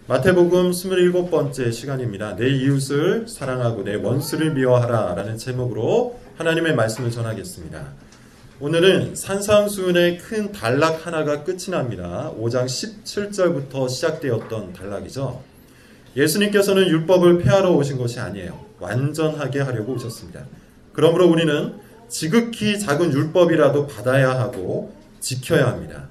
마태복음 27번째 시간입니다. 내 이웃을 사랑하고 내 원수를 미워하라 라는 제목으로 하나님의 말씀을 전하겠습니다. 오늘은 산상수훈의 큰 단락 하나가 끝이 납니다. 5장 17절부터 시작되었던 단락이죠. 예수님께서는 율법을 폐하러 오신 것이 아니에요. 완전하게 하려고 오셨습니다. 그러므로 우리는 지극히 작은 율법이라도 받아야 하고 지켜야 합니다.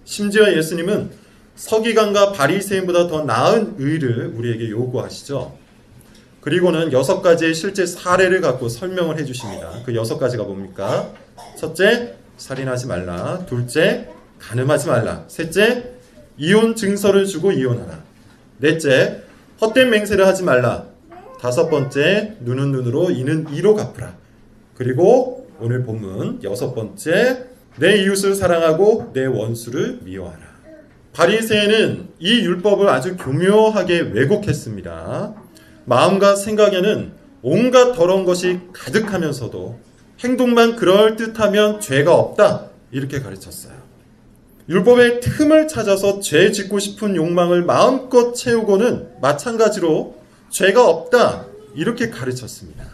심지어 예수님은 서기관과 바리새인보다 더 나은 의를 우리에게 요구하시죠. 그리고는 6가지의 실제 사례를 갖고 설명을 해주십니다. 그 6가지가 뭡니까? 첫째, 살인하지 말라. 둘째, 간음하지 말라. 셋째, 이혼 증서를 주고 이혼하라. 넷째, 헛된 맹세를 하지 말라. 5번째, 눈은 눈으로 이는 이로 갚으라. 그리고 오늘 본문 6번째, 내 이웃을 사랑하고 내 원수를 미워하라. 바리새인은 이 율법을 아주 교묘하게 왜곡했습니다. 마음과 생각에는 온갖 더러운 것이 가득하면서도 행동만 그럴듯하면 죄가 없다 이렇게 가르쳤어요. 율법의 틈을 찾아서 죄 짓고 싶은 욕망을 마음껏 채우고는 마찬가지로 죄가 없다 이렇게 가르쳤습니다.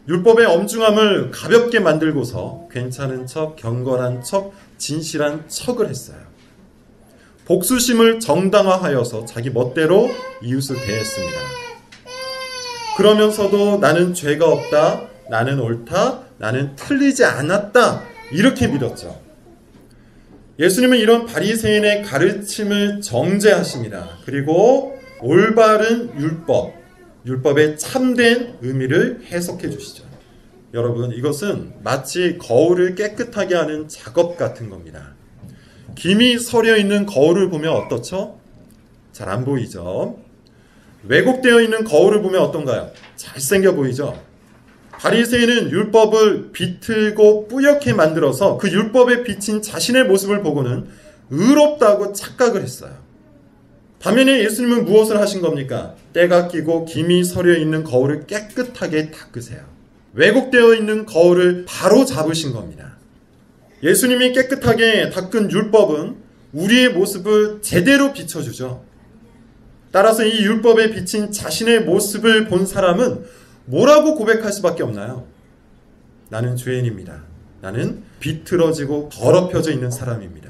율법의 엄중함을 가볍게 만들고서 괜찮은 척, 경건한 척, 진실한 척을 했어요. 복수심을 정당화하여서 자기 멋대로 이웃을 대했습니다. 그러면서도 나는 죄가 없다, 나는 옳다, 나는 틀리지 않았다 이렇게 믿었죠. 예수님은 이런 바리새인의 가르침을 정죄하십니다. 그리고 올바른 율법의 참된 의미를 해석해 주시죠. 여러분, 이것은 마치 거울을 깨끗하게 하는 작업 같은 겁니다. 김이 서려 있는 거울을 보면 어떻죠? 잘 안 보이죠? 왜곡되어 있는 거울을 보면 어떤가요? 잘생겨 보이죠? 바리새인은 율법을 비틀고 뿌옇게 만들어서 그 율법에 비친 자신의 모습을 보고는 의롭다고 착각을 했어요. 반면에 예수님은 무엇을 하신 겁니까? 때가 끼고 김이 서려 있는 거울을 깨끗하게 닦으세요. 왜곡되어 있는 거울을 바로 잡으신 겁니다. 예수님이 깨끗하게 닦은 율법은 우리의 모습을 제대로 비춰주죠. 따라서 이 율법에 비친 자신의 모습을 본 사람은 뭐라고 고백할 수밖에 없나요? 나는 죄인입니다. 나는 비틀어지고 더럽혀져 있는 사람입니다.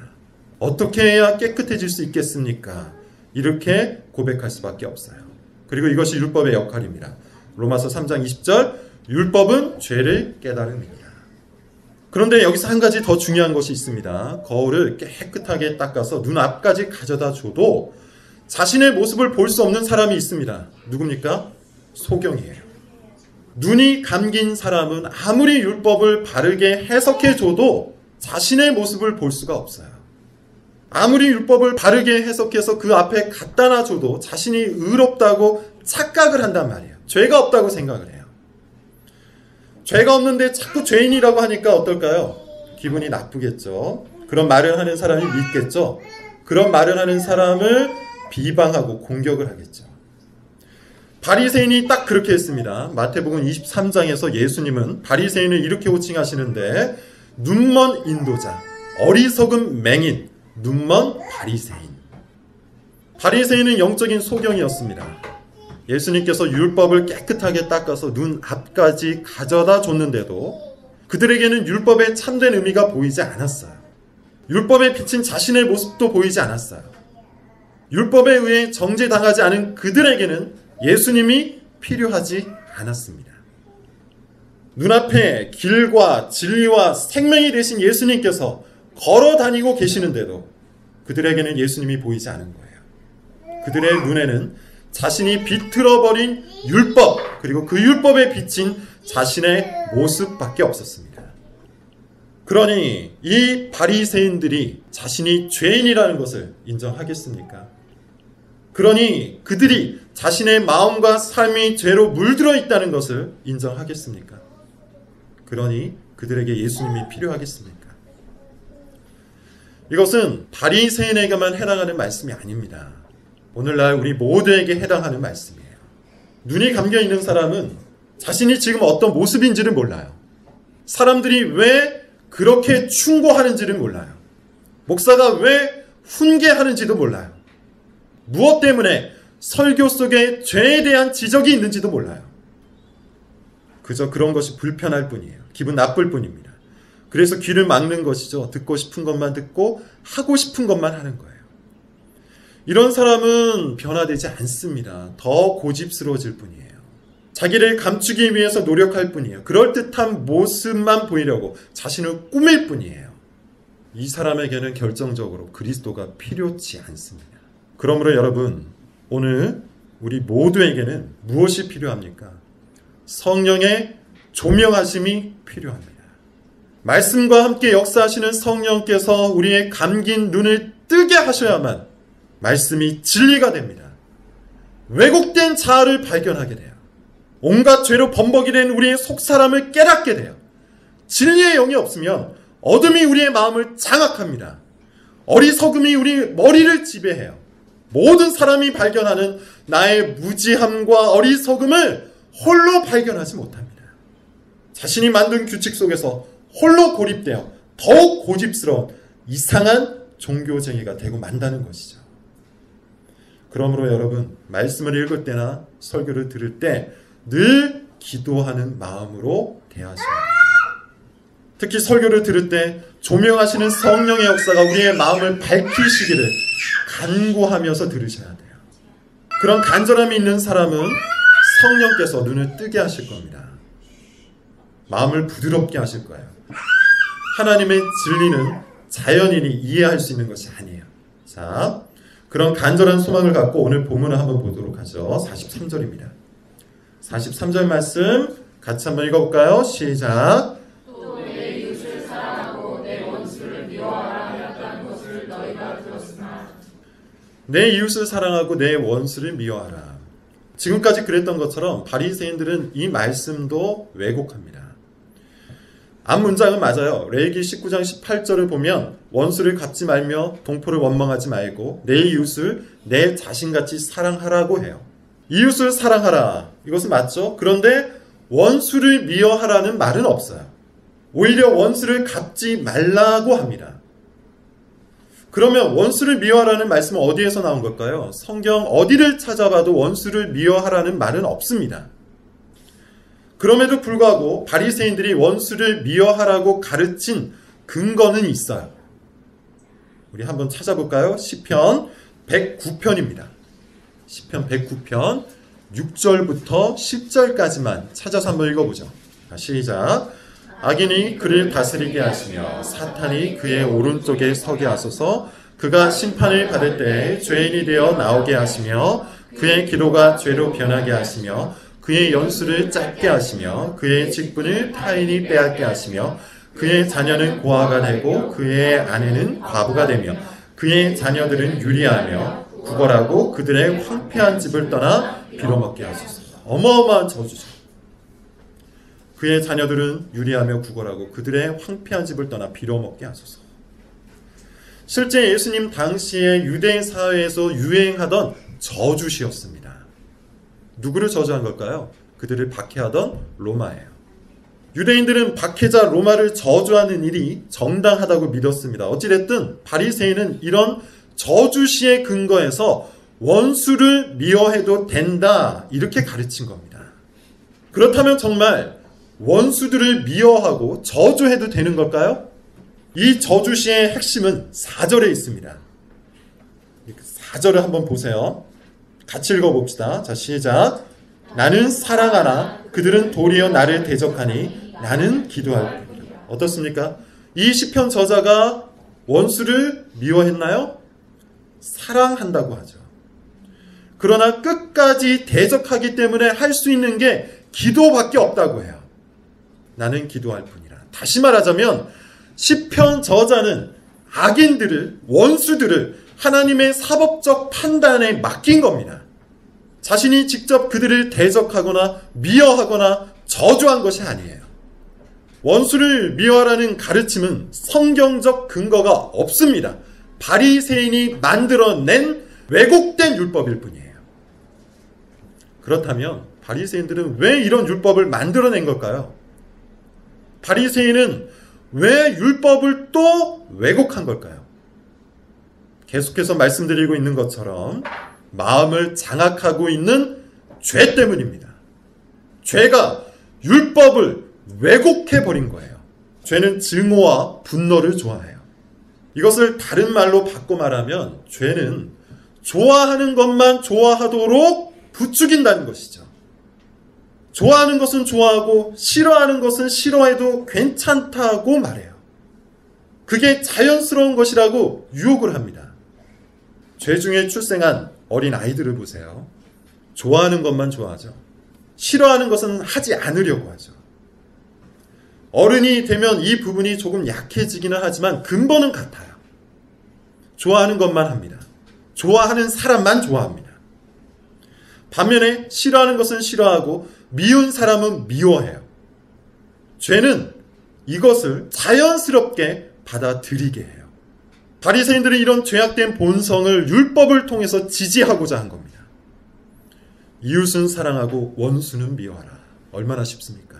어떻게 해야 깨끗해질 수 있겠습니까? 이렇게 고백할 수밖에 없어요. 그리고 이것이 율법의 역할입니다. 로마서 3장 20절, 율법은 죄를 깨달음입니다. 그런데 여기서 한 가지 더 중요한 것이 있습니다. 거울을 깨끗하게 닦아서 눈앞까지 가져다 줘도 자신의 모습을 볼 수 없는 사람이 있습니다. 누굽니까? 소경이에요. 눈이 감긴 사람은 아무리 율법을 바르게 해석해 줘도 자신의 모습을 볼 수가 없어요. 아무리 율법을 바르게 해석해서 그 앞에 갖다 놔줘도 자신이 의롭다고 착각을 한단 말이에요. 죄가 없다고 생각을 해요. 죄가 없는데 자꾸 죄인이라고 하니까 어떨까요? 기분이 나쁘겠죠. 그런 말을 하는 사람이 믿겠죠. 그런 말을 하는 사람을 비방하고 공격을 하겠죠. 바리새인이 딱 그렇게 했습니다. 마태복음 23장에서 예수님은 바리새인을 이렇게 호칭하시는데 눈먼 인도자, 어리석은 맹인, 눈먼 바리새인. 바리새인은 영적인 소경이었습니다. 예수님께서 율법을 깨끗하게 닦아서 눈 앞까지 가져다 줬는데도 그들에게는 율법의 참된 의미가 보이지 않았어요. 율법에 비친 자신의 모습도 보이지 않았어요. 율법에 의해 정죄당하지 않은 그들에게는 예수님이 필요하지 않았습니다. 눈앞에 길과 진리와 생명이 되신 예수님께서 걸어 다니고 계시는데도 그들에게는 예수님이 보이지 않은 거예요. 그들의 눈에는 자신이 비틀어버린 율법, 그리고 그 율법에 비친 자신의 모습밖에 없었습니다. 그러니 이 바리새인들이 자신이 죄인이라는 것을 인정하겠습니까? 그러니 그들이 자신의 마음과 삶이 죄로 물들어 있다는 것을 인정하겠습니까? 그러니 그들에게 예수님이 필요하겠습니까? 이것은 바리새인에게만 해당하는 말씀이 아닙니다. 오늘날 우리 모두에게 해당하는 말씀이에요. 눈이 감겨있는 사람은 자신이 지금 어떤 모습인지를 몰라요. 사람들이 왜 그렇게 충고하는지를 몰라요. 목사가 왜 훈계하는지도 몰라요. 무엇 때문에 설교 속에 죄에 대한 지적이 있는지도 몰라요. 그저 그런 것이 불편할 뿐이에요. 기분 나쁠 뿐입니다. 그래서 귀를 막는 것이죠. 듣고 싶은 것만 듣고 하고 싶은 것만 하는 거예요. 이런 사람은 변화되지 않습니다. 더 고집스러워질 뿐이에요. 자기를 감추기 위해서 노력할 뿐이에요. 그럴듯한 모습만 보이려고 자신을 꾸밀 뿐이에요. 이 사람에게는 결정적으로 그리스도가 필요치 않습니다. 그러므로 여러분, 오늘 우리 모두에게는 무엇이 필요합니까? 성령의 조명하심이 필요합니다. 말씀과 함께 역사하시는 성령께서 우리의 감긴 눈을 뜨게 하셔야만 말씀이 진리가 됩니다. 왜곡된 자아를 발견하게 돼요. 온갖 죄로 범벅이 된 우리의 속사람을 깨닫게 돼요. 진리의 영이 없으면 어둠이 우리의 마음을 장악합니다. 어리석음이 우리 머리를 지배해요. 모든 사람이 발견하는 나의 무지함과 어리석음을 홀로 발견하지 못합니다. 자신이 만든 규칙 속에서 홀로 고립되어 더욱 고집스러운 이상한 종교쟁이가 되고 만다는 것이죠. 그러므로 여러분, 말씀을 읽을 때나 설교를 들을 때 늘 기도하는 마음으로 대하셔야 합니다. 특히 설교를 들을 때 조명하시는 성령의 역사가 우리의 마음을 밝히시기를 간구하면서 들으셔야 돼요. 그런 간절함이 있는 사람은 성령께서 눈을 뜨게 하실 겁니다. 마음을 부드럽게 하실 거예요. 하나님의 진리는 자연인이 이해할 수 있는 것이 아니에요. 자, 그런 간절한 소망을 갖고 오늘 본문을 한번 보도록 하죠. 43절입니다. 43절 말씀 같이 한번 읽어볼까요? 시작. 또 내 이웃을 사랑하고 내 원수를 미워하라 하였다는 것을 너희가 들었으나 내 이웃을 사랑하고 내 원수를 미워하라. 지금까지 그랬던 것처럼 바리새인들은 이 말씀도 왜곡합니다. 앞 문장은 맞아요. 레위기 19장 18절을 보면 원수를 갚지 말며 동포를 원망하지 말고 내 이웃을 내 자신같이 사랑하라고 해요. 이웃을 사랑하라. 이것은 맞죠? 그런데 원수를 미워하라는 말은 없어요. 오히려 원수를 갚지 말라고 합니다. 그러면 원수를 미워하라는 말씀은 어디에서 나온 걸까요? 성경 어디를 찾아봐도 원수를 미워하라는 말은 없습니다. 그럼에도 불구하고 바리새인들이 원수를 미워하라고 가르친 근거는 있어요. 우리 한번 찾아볼까요? 시편 109편입니다. 시편 109편 6절부터 10절까지만 찾아서 한번 읽어보죠. 시작. 악인이 그를 다스리게 하시며 사탄이 그의 오른쪽에 서게 하소서. 그가 심판을 받을 때 죄인이 되어 나오게 하시며 그의 기도가 죄로 변하게 하시며 그의 연수를 짧게 하시며 그의 직분을 타인이 빼앗게 하시며 그의 자녀는 고아가 되고 그의 아내는 과부가 되며 그의 자녀들은 유리하며 구걸하고 그들의 황폐한 집을 떠나 빌어먹게 하소서. 어마어마한 저주죠. 그의 자녀들은 유리하며 구걸하고 그들의 황폐한 집을 떠나 빌어먹게 하소서. 실제 예수님 당시에 유대 사회에서 유행하던 저주시였습니다. 누구를 저주한 걸까요? 그들을 박해하던 로마예요. 유대인들은 박해자 로마를 저주하는 일이 정당하다고 믿었습니다. 어찌됐든 바리새인은 이런 저주시의 근거에서 원수를 미워해도 된다, 이렇게 가르친 겁니다. 그렇다면 정말 원수들을 미워하고 저주해도 되는 걸까요? 이 저주시의 핵심은 4절에 있습니다. 4절을 한번 보세요. 같이 읽어봅시다. 자, 시작. 나는 사랑하나 그들은 도리어 나를 대적하니 나는 기도할 뿐이라. 어떻습니까? 이 시편 저자가 원수를 미워했나요? 사랑한다고 하죠. 그러나 끝까지 대적하기 때문에 할 수 있는 게 기도밖에 없다고 해요. 나는 기도할 뿐이라. 다시 말하자면 시편 저자는 악인들을, 원수들을 하나님의 사법적 판단에 맡긴 겁니다. 자신이 직접 그들을 대적하거나 미워하거나 저주한 것이 아니에요. 원수를 미워하라는 가르침은 성경적 근거가 없습니다. 바리새인이 만들어낸 왜곡된 율법일 뿐이에요. 그렇다면 바리새인들은 왜 이런 율법을 만들어낸 걸까요? 바리새인은 왜 율법을 또 왜곡한 걸까요? 계속해서 말씀드리고 있는 것처럼 마음을 장악하고 있는 죄 때문입니다. 죄가 율법을 왜곡해버린 거예요. 죄는 증오와 분노를 좋아해요. 이것을 다른 말로 바꿔 말하면 죄는 좋아하는 것만 좋아하도록 부추긴다는 것이죠. 좋아하는 것은 좋아하고 싫어하는 것은 싫어해도 괜찮다고 말해요. 그게 자연스러운 것이라고 유혹을 합니다. 죄 중에 출생한 어린 아이들을 보세요. 좋아하는 것만 좋아하죠. 싫어하는 것은 하지 않으려고 하죠. 어른이 되면 이 부분이 조금 약해지기는 하지만 근본은 같아요. 좋아하는 것만 합니다. 좋아하는 사람만 좋아합니다. 반면에 싫어하는 것은 싫어하고 미운 사람은 미워해요. 죄는 이것을 자연스럽게 받아들이게 해요. 바리새인들은 이런 죄악된 본성을 율법을 통해서 지지하고자 한 겁니다. 이웃은 사랑하고 원수는 미워하라. 얼마나 쉽습니까?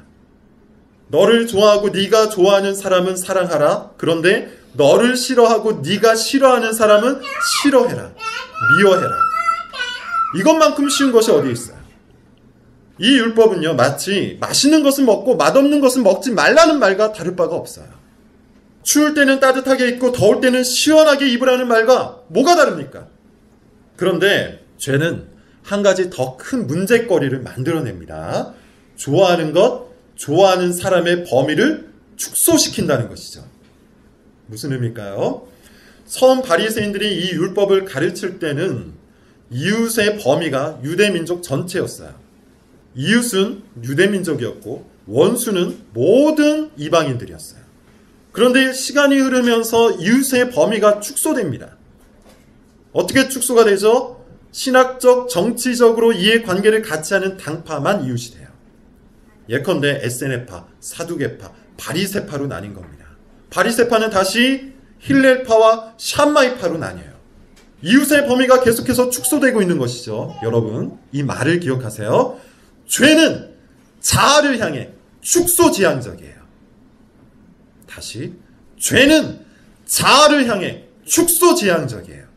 너를 좋아하고 네가 좋아하는 사람은 사랑하라. 그런데 너를 싫어하고 네가 싫어하는 사람은 싫어해라. 미워해라. 이것만큼 쉬운 것이 어디 있어요? 이 율법은요, 마치 맛있는 것은 먹고 맛없는 것은 먹지 말라는 말과 다를 바가 없어요. 추울 때는 따뜻하게 입고 더울 때는 시원하게 입으라는 말과 뭐가 다릅니까? 그런데 죄는 한 가지 더 큰 문제거리를 만들어냅니다. 좋아하는 것, 좋아하는 사람의 범위를 축소시킨다는 것이죠. 무슨 의미일까요? 처음 바리새인들이 이 율법을 가르칠 때는 이웃의 범위가 유대민족 전체였어요. 이웃은 유대민족이었고 원수는 모든 이방인들이었어요. 그런데 시간이 흐르면서 이웃의 범위가 축소됩니다. 어떻게 축소가 되죠? 신학적, 정치적으로 이해관계를 같이 하는 당파만 이웃이 돼요. 예컨대 에세네파, 사두개파, 바리새파로 나뉜 겁니다. 바리새파는 다시 힐렐파와 샴마이파로 나뉘어요. 이웃의 범위가 계속해서 축소되고 있는 것이죠. 여러분, 이 말을 기억하세요. 죄는 자아를 향해 축소지향적이에요. 다시, 죄는 자아를 향해 축소지향적이에요.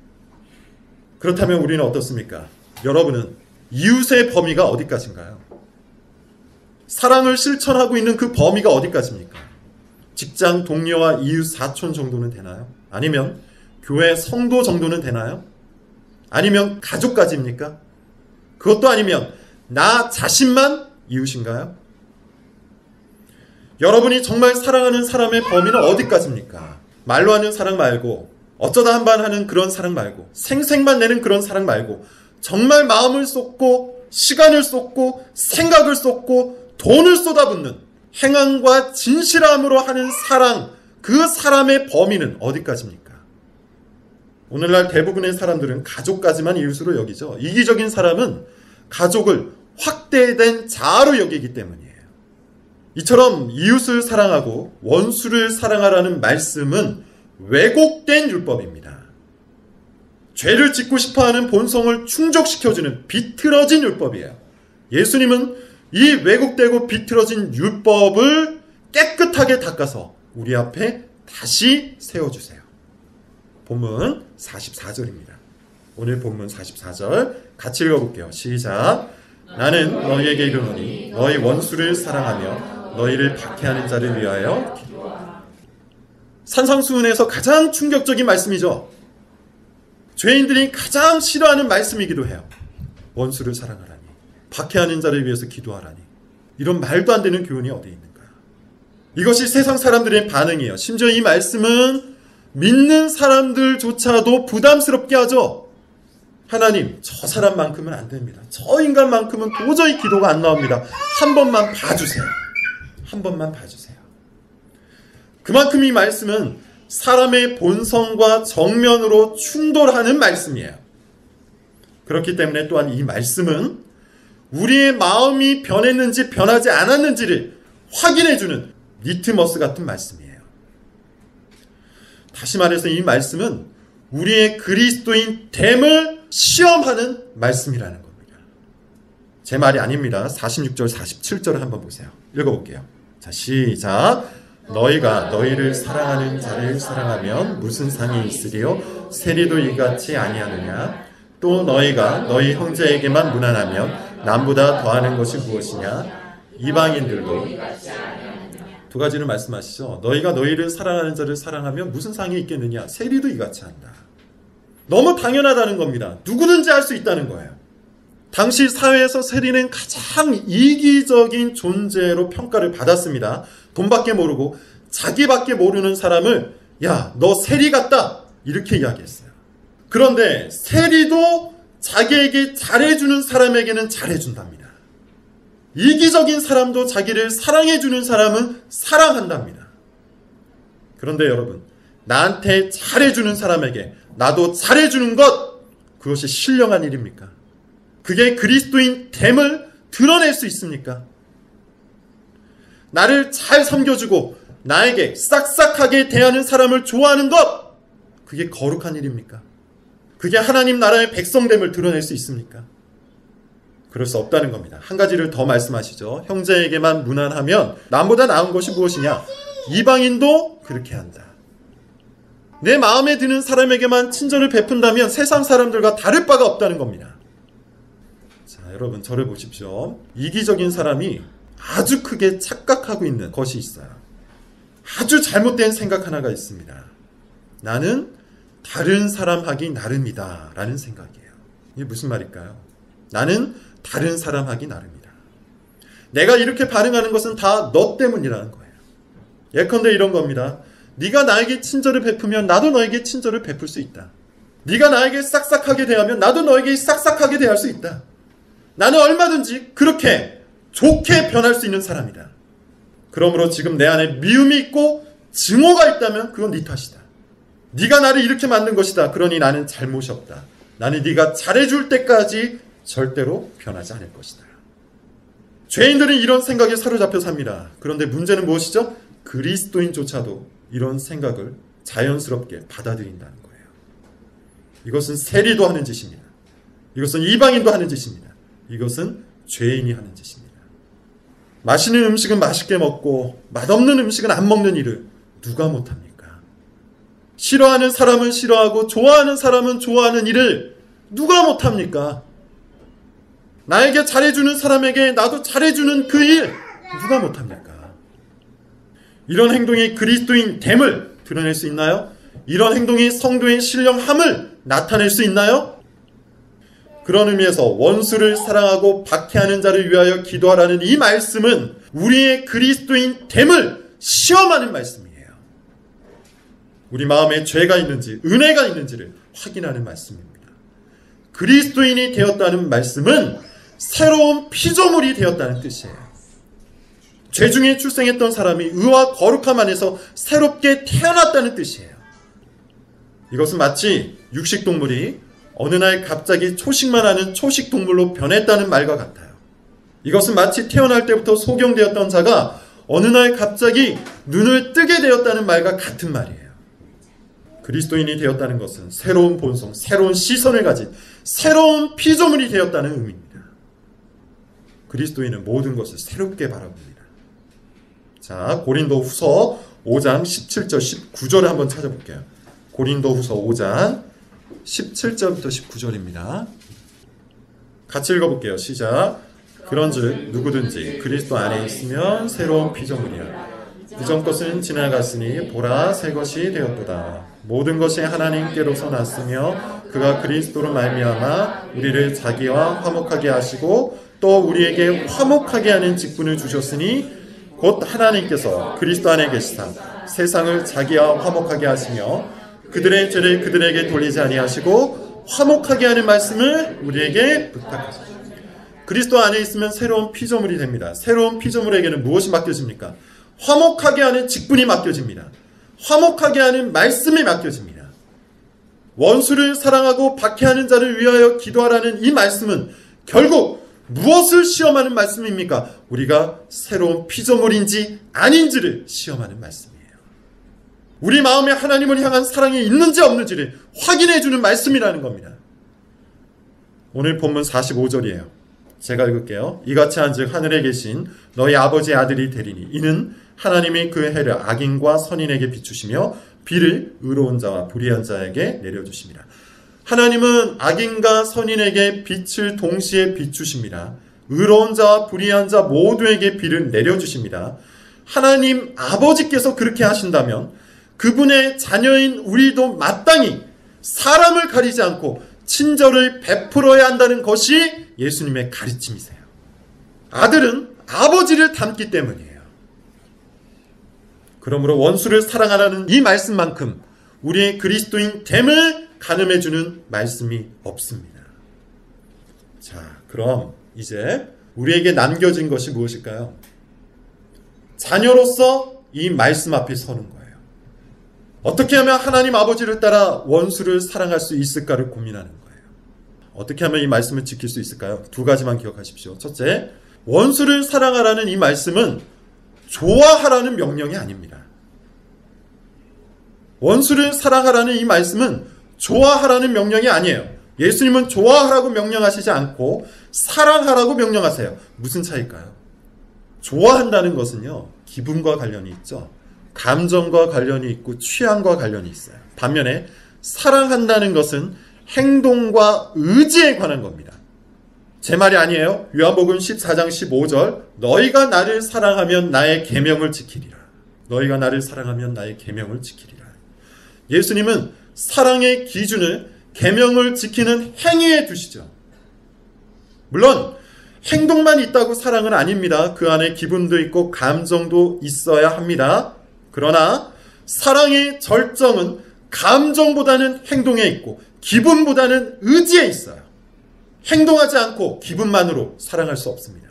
그렇다면 우리는 어떻습니까? 여러분은 이웃의 범위가 어디까지인가요? 사랑을 실천하고 있는 그 범위가 어디까지입니까? 직장 동료와 이웃 사촌 정도는 되나요? 아니면 교회 성도 정도는 되나요? 아니면 가족까지입니까? 그것도 아니면 나 자신만 이웃인가요? 여러분이 정말 사랑하는 사람의 범위는 어디까지입니까? 말로 하는 사랑 말고, 어쩌다 한번 하는 그런 사랑 말고, 생색만 내는 그런 사랑 말고, 정말 마음을 쏟고 시간을 쏟고 생각을 쏟고 돈을 쏟아붓는 행함과 진실함으로 하는 사랑, 그 사람의 범위는 어디까지입니까? 오늘날 대부분의 사람들은 가족까지만 이웃으로 여기죠. 이기적인 사람은 가족을 확대된 자아로 여기기 때문이에요. 이처럼 이웃을 사랑하고 원수를 사랑하라는 말씀은 왜곡된 율법입니다. 죄를 짓고 싶어하는 본성을 충족시켜주는 비틀어진 율법이에요. 예수님은 이 왜곡되고 비틀어진 율법을 깨끗하게 닦아서 우리 앞에 다시 세워주세요. 본문 44절입니다. 오늘 본문 44절 같이 읽어볼게요. 시작. 나는 너희에게 이르노니 너희 원수를 사랑하며 너희를 박해하는 자를 위하여 기도하라. 산상수훈에서 가장 충격적인 말씀이죠. 죄인들이 가장 싫어하는 말씀이기도 해요. 원수를 사랑하라니, 박해하는 자를 위해서 기도하라니. 이런 말도 안 되는 교훈이 어디 있는가? 이것이 세상 사람들의 반응이에요. 심지어 이 말씀은 믿는 사람들조차도 부담스럽게 하죠. 하나님, 저 사람만큼은 안 됩니다. 저 인간만큼은 도저히 기도가 안 나옵니다. 한 번만 봐주세요. 한 번만 봐주세요. 그만큼 이 말씀은 사람의 본성과 정면으로 충돌하는 말씀이에요. 그렇기 때문에 또한 이 말씀은 우리의 마음이 변했는지 변하지 않았는지를 확인해주는 리트머스 같은 말씀이에요. 다시 말해서 이 말씀은 우리의 그리스도인 됨을 시험하는 말씀이라는 겁니다. 제 말이 아닙니다. 46절, 47절을 한번 보세요. 읽어볼게요. 자, 시작. 너희가 너희를 사랑하는 자를 사랑하면 무슨 상이 있으리요? 세리도 이같이 아니하느냐? 또 너희가 너희 형제에게만 무난하면 남보다 더하는 것이 무엇이냐? 이방인들도 두 가지를 말씀하시죠. 너희가 너희를 사랑하는 자를 사랑하면 무슨 상이 있겠느냐? 세리도 이같이 한다. 너무 당연하다는 겁니다. 누구든지 할 수 있다는 거예요. 당시 사회에서 세리는 가장 이기적인 존재로 평가를 받았습니다. 돈밖에 모르고 자기밖에 모르는 사람을 야, 너 세리 같다 이렇게 이야기했어요. 그런데 세리도 자기에게 잘해주는 사람에게는 잘해준답니다. 이기적인 사람도 자기를 사랑해주는 사람은 사랑한답니다. 그런데 여러분, 나한테 잘해주는 사람에게 나도 잘해주는 것, 그것이 신령한 일입니까? 그게 그리스도인 됨을 드러낼 수 있습니까? 나를 잘 섬겨주고 나에게 싹싹하게 대하는 사람을 좋아하는 것, 그게 거룩한 일입니까? 그게 하나님 나라의 백성됨을 드러낼 수 있습니까? 그럴 수 없다는 겁니다. 한 가지를 더 말씀하시죠. 형제에게만 무난하면 남보다 나은 것이 무엇이냐? 이방인도 그렇게 한다. 내 마음에 드는 사람에게만 친절을 베푼다면 세상 사람들과 다를 바가 없다는 겁니다. 자, 여러분 저를 보십시오. 이기적인 사람이 아주 크게 착각하고 있는 것이 있어요. 아주 잘못된 생각 하나가 있습니다. 나는 다른 사람 하기 나름이다 라는 생각이에요. 이게 무슨 말일까요? 나는 다른 사람 하기 나름이다. 내가 이렇게 반응하는 것은 다 너 때문이라는 거예요. 예컨대 이런 겁니다. 네가 나에게 친절을 베푸면 나도 너에게 친절을 베풀 수 있다. 네가 나에게 싹싹하게 대하면 나도 너에게 싹싹하게 대할 수 있다. 나는 얼마든지 그렇게 좋게 변할 수 있는 사람이다. 그러므로 지금 내 안에 미움이 있고 증오가 있다면 그건 네 탓이다. 네가 나를 이렇게 만든 것이다. 그러니 나는 잘못이 없다. 나는 네가 잘해줄 때까지 절대로 변하지 않을 것이다. 죄인들은 이런 생각에 사로잡혀 삽니다. 그런데 문제는 무엇이죠? 그리스도인조차도 이런 생각을 자연스럽게 받아들인다는 거예요. 이것은 세리도 하는 짓입니다. 이것은 이방인도 하는 짓입니다. 이것은 죄인이 하는 짓입니다. 맛있는 음식은 맛있게 먹고 맛없는 음식은 안 먹는 일을 누가 못합니까? 싫어하는 사람은 싫어하고 좋아하는 사람은 좋아하는 일을 누가 못합니까? 나에게 잘해주는 사람에게 나도 잘해주는 그 일 누가 못합니까? 이런 행동이 그리스도인 됨을 드러낼 수 있나요? 이런 행동이 성도의 신령함을 나타낼 수 있나요? 그런 의미에서 원수를 사랑하고 박해하는 자를 위하여 기도하라는 이 말씀은 우리의 그리스도인 됨을 시험하는 말씀이에요. 우리 마음에 죄가 있는지 은혜가 있는지를 확인하는 말씀입니다. 그리스도인이 되었다는 말씀은 새로운 피조물이 되었다는 뜻이에요. 죄 중에 출생했던 사람이 의와 거룩함 안에서 새롭게 태어났다는 뜻이에요. 이것은 마치 육식동물이 어느 날 갑자기 초식만 하는 초식동물로 변했다는 말과 같아요. 이것은 마치 태어날 때부터 소경되었던 자가 어느 날 갑자기 눈을 뜨게 되었다는 말과 같은 말이에요. 그리스도인이 되었다는 것은 새로운 본성, 새로운 시선을 가진 새로운 피조물이 되었다는 의미입니다. 그리스도인은 모든 것을 새롭게 바라봅니다. 자, 고린도후서 5장 17절 19절을 한번 찾아볼게요. 고린도후서 5장 17절부터 19절입니다. 같이 읽어볼게요. 시작. 그런즉 누구든지 그리스도 안에 있으면 새로운 피조물이야. 그전 것은 지나갔으니 보라 새 것이 되었도다. 모든 것이 하나님께로서 났으며 그가 그리스도로 말미암아 우리를 자기와 화목하게 하시고 또 우리에게 화목하게 하는 직분을 주셨으니 곧 하나님께서 그리스도 안에 계시사 세상을 자기와 화목하게 하시며 그들의 죄를 그들에게 돌리지 아니하시고 화목하게 하는 말씀을 우리에게 부탁하소서. 그리스도 안에 있으면 새로운 피조물이 됩니다. 새로운 피조물에게는 무엇이 맡겨집니까? 화목하게 하는 직분이 맡겨집니다. 화목하게 하는 말씀이 맡겨집니다. 원수를 사랑하고 박해하는 자를 위하여 기도하라는 이 말씀은 결국 무엇을 시험하는 말씀입니까? 우리가 새로운 피조물인지 아닌지를 시험하는 말씀이에요. 우리 마음에 하나님을 향한 사랑이 있는지 없는지를 확인해주는 말씀이라는 겁니다. 오늘 본문 45절이에요. 제가 읽을게요. 이같이 한즉 하늘에 계신 너희 아버지의 아들이 되리니 이는 하나님이 그 해를 악인과 선인에게 비추시며 비를 의로운 자와 불의한 자에게 내려주십니다. 하나님은 악인과 선인에게 빛을 동시에 비추십니다. 의로운 자와 불의한 자 모두에게 비를 내려주십니다. 하나님 아버지께서 그렇게 하신다면 그분의 자녀인 우리도 마땅히 사람을 가리지 않고 친절을 베풀어야 한다는 것이 예수님의 가르침이세요. 아들은 아버지를 닮기 때문이에요. 그러므로 원수를 사랑하라는 이 말씀만큼 우리의 그리스도인 됨을 가늠해주는 말씀이 없습니다. 자, 그럼 이제 우리에게 남겨진 것이 무엇일까요? 자녀로서 이 말씀 앞에 서는 거예요. 어떻게 하면 하나님 아버지를 따라 원수를 사랑할 수 있을까를 고민하는 거예요. 어떻게 하면 이 말씀을 지킬 수 있을까요? 두 가지만 기억하십시오. 첫째, 원수를 사랑하라는 이 말씀은 좋아하라는 명령이 아닙니다. 원수를 사랑하라는 이 말씀은 좋아하라는 명령이 아니에요. 예수님은 좋아하라고 명령하시지 않고 사랑하라고 명령하세요. 무슨 차이일까요? 좋아한다는 것은요, 기분과 관련이 있죠. 감정과 관련이 있고 취향과 관련이 있어요. 반면에 사랑한다는 것은 행동과 의지에 관한 겁니다. 제 말이 아니에요. 요한복음 14장 15절 너희가 나를 사랑하면 나의 계명을 지키리라. 너희가 나를 사랑하면 나의 계명을 지키리라. 예수님은 사랑의 기준을 계명을 지키는 행위에 두시죠. 물론 행동만 있다고 사랑은 아닙니다. 그 안에 기분도 있고 감정도 있어야 합니다. 그러나 사랑의 절정은 감정보다는 행동에 있고 기분보다는 의지에 있어요. 행동하지 않고 기분만으로 사랑할 수 없습니다.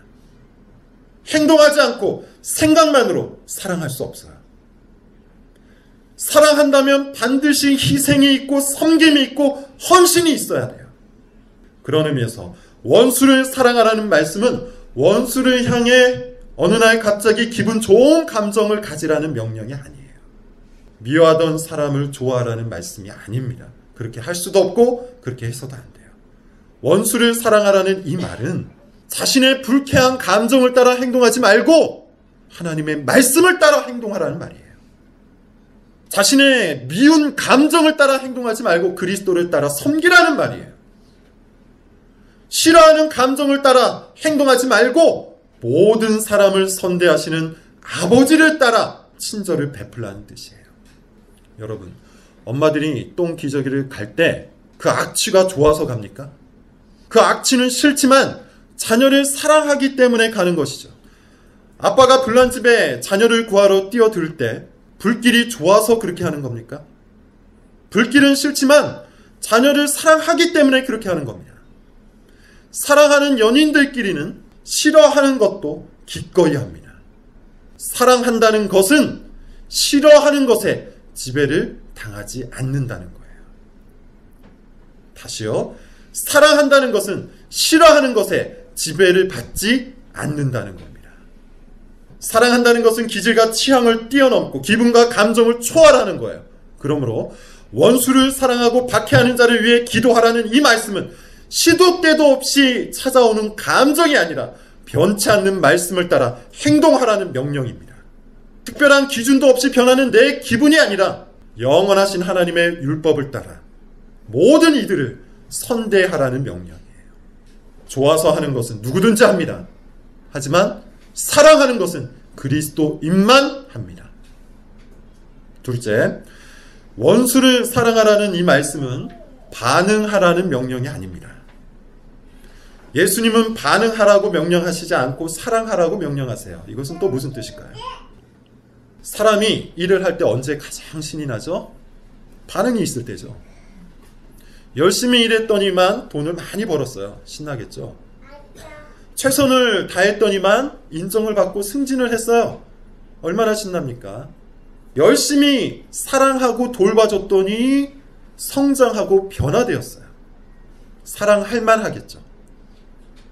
행동하지 않고 생각만으로 사랑할 수 없어요. 사랑한다면 반드시 희생이 있고 섬김이 있고 헌신이 있어야 돼요. 그런 의미에서 원수를 사랑하라는 말씀은 원수를 향해 어느 날 갑자기 기분 좋은 감정을 가지라는 명령이 아니에요. 미워하던 사람을 좋아하라는 말씀이 아닙니다. 그렇게 할 수도 없고 그렇게 해서도 안 돼요. 원수를 사랑하라는 이 말은 자신의 불쾌한 감정을 따라 행동하지 말고 하나님의 말씀을 따라 행동하라는 말이에요. 자신의 미운 감정을 따라 행동하지 말고 그리스도를 따라 섬기라는 말이에요. 싫어하는 감정을 따라 행동하지 말고 모든 사람을 선대하시는 아버지를 따라 친절을 베풀라는 뜻이에요. 여러분, 엄마들이 똥 기저귀를 갈 때 그 악취가 좋아서 갑니까? 그 악취는 싫지만 자녀를 사랑하기 때문에 가는 것이죠. 아빠가 불난집에 자녀를 구하러 뛰어들 때 불길이 좋아서 그렇게 하는 겁니까? 불길은 싫지만 자녀를 사랑하기 때문에 그렇게 하는 겁니다. 사랑하는 연인들끼리는 싫어하는 것도 기꺼이 합니다. 사랑한다는 것은 싫어하는 것에 지배를 당하지 않는다는 거예요. 다시요. 사랑한다는 것은 싫어하는 것에 지배를 받지 않는다는 겁니다. 사랑한다는 것은 기질과 취향을 뛰어넘고 기분과 감정을 초월하는 거예요. 그러므로 원수를 사랑하고 박해하는 자를 위해 기도하라는 이 말씀은 시도 때도 없이 찾아오는 감정이 아니라 변치 않는 말씀을 따라 행동하라는 명령입니다. 특별한 기준도 없이 변하는 내 기분이 아니라 영원하신 하나님의 율법을 따라 모든 이들을 선대하라는 명령이에요. 좋아서 하는 것은 누구든지 합니다. 하지만 사랑하는 것은 그리스도인만 합니다. 둘째, 원수를 사랑하라는 이 말씀은 반응하라는 명령이 아닙니다. 예수님은 반응하라고 명령하시지 않고 사랑하라고 명령하세요. 이것은 또 무슨 뜻일까요? 사람이 일을 할 때 언제 가장 신이 나죠? 반응이 있을 때죠. 열심히 일했더니만 돈을 많이 벌었어요. 신나겠죠? 최선을 다했더니만 인정을 받고 승진을 했어요. 얼마나 신납니까? 열심히 사랑하고 돌봐줬더니 성장하고 변화되었어요. 사랑할 만하겠죠.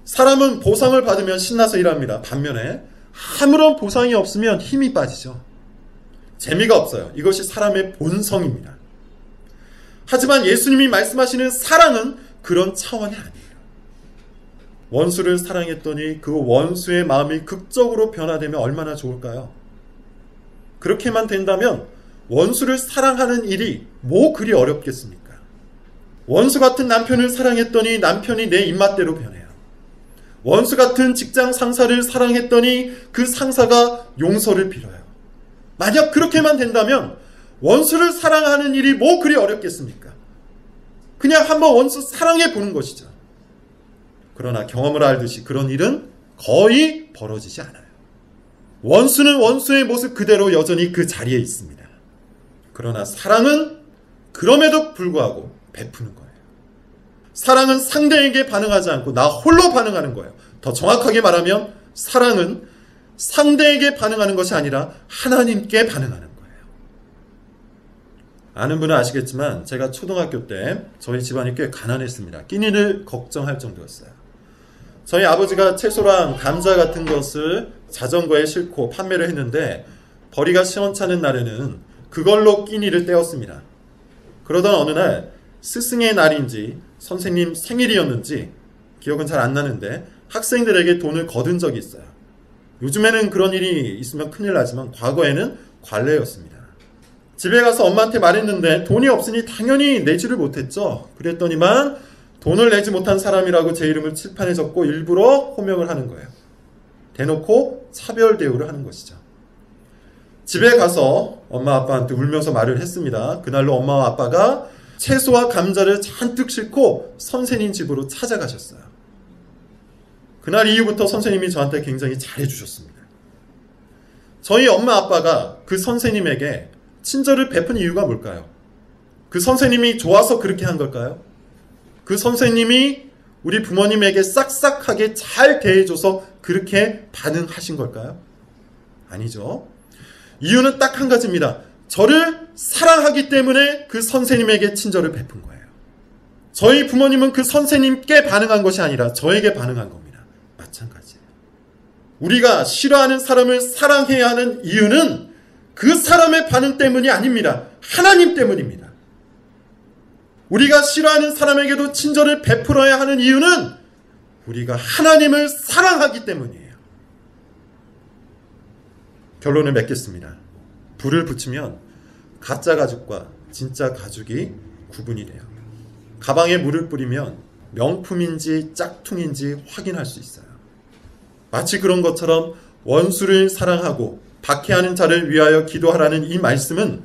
사람은 보상을 받으면 신나서 일합니다. 반면에 아무런 보상이 없으면 힘이 빠지죠. 재미가 없어요. 이것이 사람의 본성입니다. 하지만 예수님이 말씀하시는 사랑은 그런 차원이 아니에요. 원수를 사랑했더니 그 원수의 마음이 극적으로 변화되면 얼마나 좋을까요? 그렇게만 된다면 원수를 사랑하는 일이 뭐 그리 어렵겠습니까? 원수 같은 남편을 사랑했더니 남편이 내 입맛대로 변해요. 원수 같은 직장 상사를 사랑했더니 그 상사가 용서를 빌어요. 만약 그렇게만 된다면 원수를 사랑하는 일이 뭐 그리 어렵겠습니까? 그냥 한번 원수 사랑해 보는 것이죠. 그러나 경험을 알듯이 그런 일은 거의 벌어지지 않아요. 원수는 원수의 모습 그대로 여전히 그 자리에 있습니다. 그러나 사랑은 그럼에도 불구하고 베푸는 거예요. 사랑은 상대에게 반응하지 않고 나 홀로 반응하는 거예요. 더 정확하게 말하면 사랑은 상대에게 반응하는 것이 아니라 하나님께 반응하는 거예요. 아는 분은 아시겠지만 제가 초등학교 때 저희 집안이 꽤 가난했습니다. 끼니를 걱정할 정도였어요. 저희 아버지가 채소랑 감자 같은 것을 자전거에 싣고 판매를 했는데 벌이가 시원찮은 날에는 그걸로 끼니를 때웠습니다. 그러던 어느 날 스승의 날인지 선생님 생일이었는지 기억은 잘 안 나는데 학생들에게 돈을 거둔 적이 있어요. 요즘에는 그런 일이 있으면 큰일 나지만 과거에는 관례였습니다. 집에 가서 엄마한테 말했는데 돈이 없으니 당연히 내지를 못했죠. 그랬더니만 돈을 내지 못한 사람이라고 제 이름을 칠판에 적고 일부러 호명을 하는 거예요. 대놓고 차별 대우를 하는 것이죠. 집에 가서 엄마 아빠한테 울면서 말을 했습니다. 그날로 엄마와 아빠가 채소와 감자를 잔뜩 싣고 선생님 집으로 찾아가셨어요. 그날 이후부터 선생님이 저한테 굉장히 잘해주셨습니다. 저희 엄마 아빠가 그 선생님에게 친절을 베푼 이유가 뭘까요? 그 선생님이 좋아서 그렇게 한 걸까요? 그 선생님이 우리 부모님에게 싹싹하게 잘 대해줘서 그렇게 반응하신 걸까요? 아니죠. 이유는 딱 한 가지입니다. 저를 사랑하기 때문에 그 선생님에게 친절을 베푼 거예요. 저희 부모님은 그 선생님께 반응한 것이 아니라 저에게 반응한 겁니다. 마찬가지예요. 우리가 싫어하는 사람을 사랑해야 하는 이유는 그 사람의 반응 때문이 아닙니다. 하나님 때문입니다. 우리가 싫어하는 사람에게도 친절을 베풀어야 하는 이유는 우리가 하나님을 사랑하기 때문이에요. 결론을 맺겠습니다. 불을 붙이면 가짜 가죽과 진짜 가죽이 구분이 돼요. 가방에 물을 뿌리면 명품인지 짝퉁인지 확인할 수 있어요. 마치 그런 것처럼 원수를 사랑하고 박해하는 자를 위하여 기도하라는 이 말씀은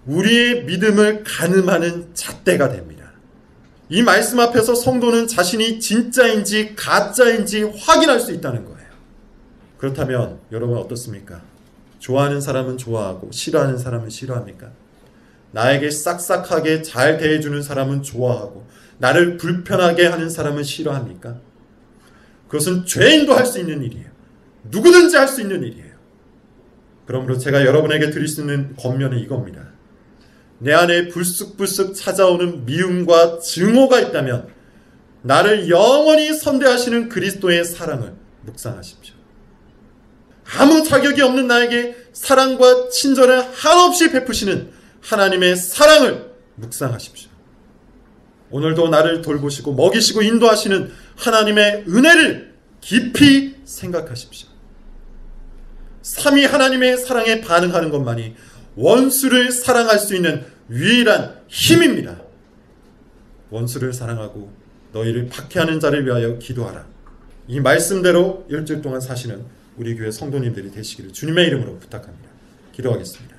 우리의 믿음을 가늠하는 잣대가 됩니다. 이 말씀 앞에서 성도는 자신이 진짜인지 가짜인지 확인할 수 있다는 거예요. 그렇다면 여러분 어떻습니까? 좋아하는 사람은 좋아하고 싫어하는 사람은 싫어합니까? 나에게 싹싹하게 잘 대해주는 사람은 좋아하고 나를 불편하게 하는 사람은 싫어합니까? 그것은 죄인도 할 수 있는 일이에요. 누구든지 할 수 있는 일이에요. 그러므로 제가 여러분에게 드릴 수 있는 권면은 이겁니다. 내 안에 불쑥불쑥 찾아오는 미움과 증오가 있다면 나를 영원히 선대하시는 그리스도의 사랑을 묵상하십시오. 아무 자격이 없는 나에게 사랑과 친절을 한없이 베푸시는 하나님의 사랑을 묵상하십시오. 오늘도 나를 돌보시고 먹이시고 인도하시는 하나님의 은혜를 깊이 생각하십시오. 삼위 하나님의 사랑에 반응하는 것만이 원수를 사랑할 수 있는 유일한 힘입니다. 원수를 사랑하고 너희를 박해하는 자를 위하여 기도하라. 이 말씀대로 일주일 동안 사시는 우리 교회 성도님들이 되시기를 주님의 이름으로 부탁합니다. 기도하겠습니다.